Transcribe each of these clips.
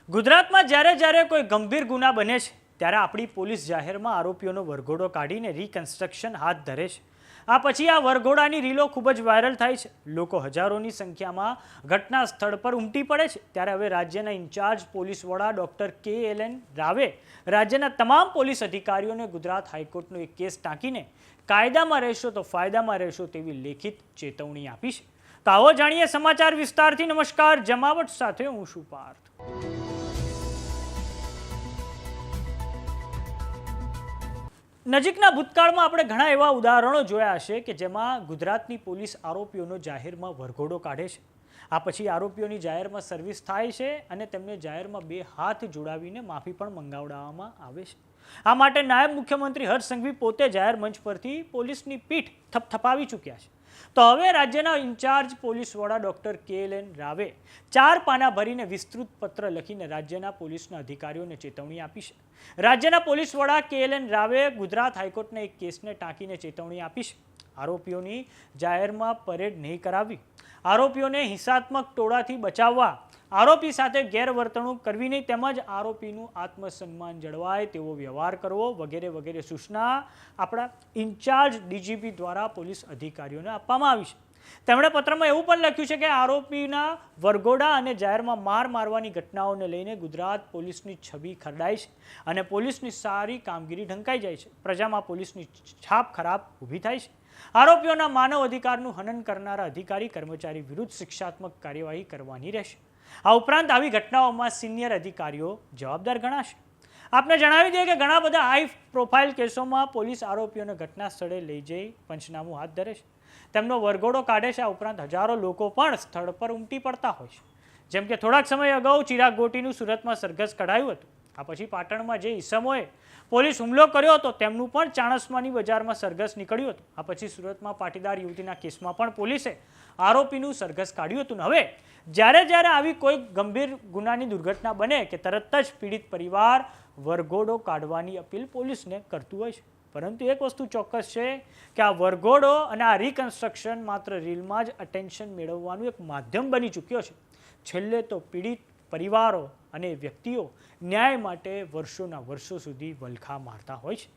ગુજરાતમાં જ્યારે જ્યારે કોઈ ગંભીર ગુના બને છે ત્યારે આપણી પોલીસ જાહેરમાં આરોપીઓનો વરઘોડો કાઢીને રિકન્સ્ટ્રક્શન હાથ ધરે છે। આ પછી આ વરઘોડાની રીલો ખૂબ જ વાયરલ થાય છે। લોકો હજારોની સંખ્યામાં ઘટના સ્થળ પર ઉમટી પડે છે। ત્યારે હવે રાજ્યના ઇન્ચાર્જ પોલીસ વડા ડોક્ટર KLN રાવે રાજ્યના તમામ પોલીસ અધિકારીઓને ગુજરાત હાઈકોર્ટનો એક કેસ ટાંકીને કાયદામાં રહેશો તો ફાયદામાં રહેશો તેવી લેખિત ચેતવણી આપી છે। તો આવો જાણીએ સમાચાર વિસ્તારથી। નમસ્કાર, જમાવટ સાથે હું છું પાર્થ। નજીકના ભૂતકાળમાં આપણે ઘણા એવા ઉદાહરણો જોયા હશે કે જેમાં ગુજરાતની પોલીસ આરોપીઓનો જાહેરમાં વરઘોડો કાઢે છે। આ પછી આરોપીઓની જાહેરમાં સર્વિસ થાય છે અને તેમને જાહેરમાં બે હાથ જોડાવીને માફી પણ મંગાવડાવવામાં આવે છે। આ માટે નાયબ મુખ્યમંત્રી હર્ષ સંઘવી પોતે જાહેર મંચ પરથી પોલીસની પીઠ થપથપાવી ચૂક્યા છે। તો હવે રાજ્યના ઇન્ચાર્જ પોલીસ વડા ડોક્ટર KLN રાવે 4 પાના ભરીને વિસ્તૃત પત્ર લખીને રાજ્યના પોલીસના અધિકારીઓને ચેતવણી આપી છે। રાજ્યના પોલીસ વડા KLN રાવે ગુજરાત હાઈકોર્ટના એક કેસને ટાંકીને ચેતવણી આપી છે। આરોપીઓની જાહેરમાં પરેડ નહીં કરાવવી, આરોપીઓને હિંસાત્મક ટોળાથી બચાવવા, આરોપી સાથે ગેરવર્તણૂક કરવી નહીં, તેમજ આરોપીનું આત્મસન્માન જળવાય તેવો વ્યવહાર કરવો વગેરે વગેરે સૂચના આપણા ઇન્ચાર્જ DGP દ્વારા પોલીસ અધિકારીઓને આપવામાં આવી છે। તેમણે પત્રમાં એવું પણ લખ્યું છે કે આરોપીના વરઘોડા અને જાહેરમાં માર મારવાની ઘટનાઓને લઈને ગુજરાત પોલીસની છબી ખરડાય છે અને પોલીસની સારી કામગીરી ઢંકાઈ જાય છે। પ્રજામાં પોલીસની છાપ ખરાબ ઊભી થાય છે। આરોપીઓના માનવ અધિકારનું હનન કરનારા અધિકારી કર્મચારી વિરુદ્ધ શિક્ષાત્મક કાર્યવાહી કરવાની રહેશે। આ ઉપરાંત આવી ઘટનાઓમાં સિનિયર અધિકારીઓ જવાબદાર ગણાશે। આપને જણાવી દઈએ કે ઘણા બધા હાઈ પ્રોફાઇલ કેસોમાં પોલીસ આરોપીઓને ઘટના સ્થળે લઈ જઈ પંચનામું હાથ ધરે છે, તેમનો વરઘોડો કાઢે છે। આ ઉપરાંત હજારો લોકો પણ સ્થળ પર ઉમટી પડતા હોય છે। જેમ કે થોડાક સમય અગાઉ ચિરાગ ગોટીનું સુરતમાં સરઘસ કઢાયું હતું। આ પછી પાટણમાં જે ઈસમોએ પોલીસ હુમલો કર્યો હતો તેમનું પણ ચાણસ્માની બજારમાં સરઘસ નીકળ્યું હતું। આ પછી સુરતમાં પાટીદાર યુવતીના કેસમાં પણ પોલીસે આરોપીનું સરઘસ કાઢ્યું હતું। હવે જ્યારે જ્યારે આવી કોઈ ગંભીર ગુનાની દુર્ઘટના બને કે તરત જ પીડિત પરિવાર વરઘોડો કાઢવાની અપીલ પોલીસને કરતું હોય છે। પરંતુ એક વસ્તુ ચોક્કસ છે કે આ વરઘોડો અને આ રિકન્સ્ટ્રક્શન માત્ર રીલમાં જ અટેન્શન મેળવવાનું એક માધ્યમ બની ચૂક્યો છે। છેલ્લે તો પીડિત પરિવારો અને વ્યક્તિઓ ન્યાય માટે વર્ષોના વર્ષો સુધી વલખા મારતા હોય છે।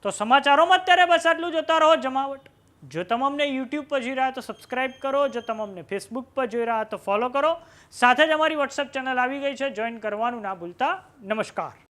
તો સમાચારોમાં અત્યારે બસ આટલું। જોતા રહો જમાવટ। જો તમે અમને YouTube પર જોઈ રહ્યા તો સબસ્ક્રાઇબ કરો, જો તમે અમને Facebook પર જોઈ રહ્યા તો ફોલો કરો। સાથે જ અમારી WhatsApp ચેનલ આવી ગઈ છે, જોઈન કરવાનું ના ભૂલતા। નમસ્કાર।